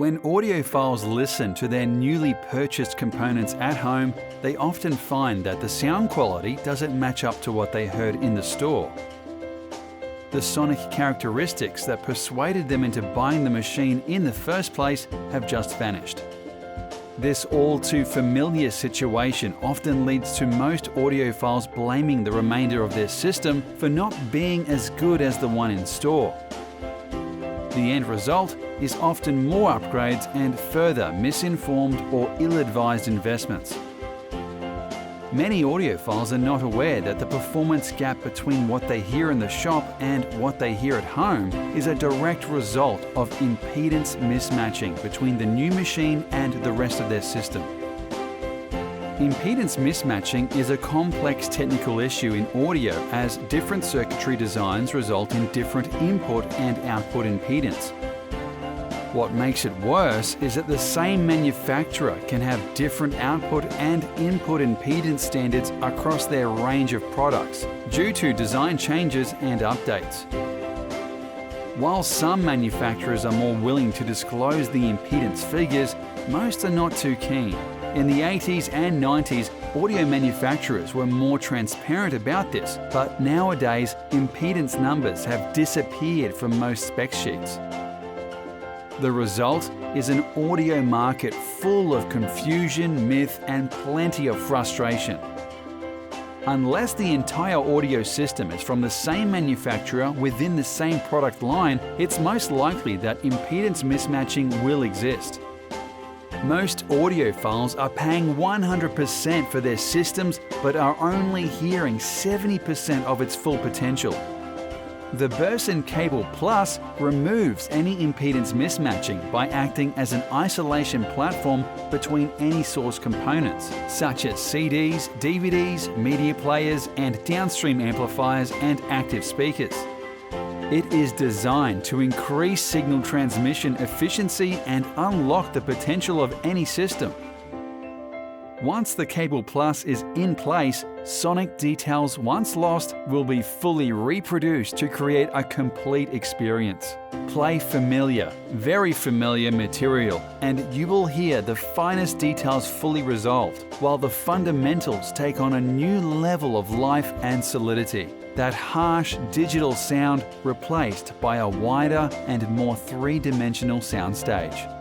When audiophiles listen to their newly purchased components at home, they often find that the sound quality doesn't match up to what they heard in the store. The sonic characteristics that persuaded them into buying the machine in the first place have just vanished. This all too familiar situation often leads to most audiophiles blaming the remainder of their system for not being as good as the one in store. The end result is often more upgrades and further misinformed or ill-advised investments. Many audiophiles are not aware that the performance gap between what they hear in the shop and what they hear at home is a direct result of impedance mismatching between the new machine and the rest of their system. Impedance mismatching is a complex technical issue in audio as different circuitry designs result in different input and output impedance. What makes it worse is that the same manufacturer can have different output and input impedance standards across their range of products due to design changes and updates. While some manufacturers are more willing to disclose the impedance figures, most are not too keen. In the 80s and 90s, audio manufacturers were more transparent about this, but nowadays impedance numbers have disappeared from most spec sheets. The result is an audio market full of confusion, myth, and plenty of frustration. Unless the entire audio system is from the same manufacturer within the same product line, it's most likely that impedance mismatching will exist. Most audiophiles are paying 100% for their systems but are only hearing 70% of its full potential. The Burson Cable Plus removes any impedance mismatching by acting as an isolation platform between any source components, such as CDs, DVDs, media players, and downstream amplifiers and active speakers. It is designed to increase signal transmission efficiency and unlock the potential of any system. Once the Cable Plus is in place, sonic details once lost will be fully reproduced to create a complete experience. Play familiar, very familiar material, and you will hear the finest details fully resolved, while the fundamentals take on a new level of life and solidity. That harsh digital sound replaced by a wider and more three-dimensional soundstage.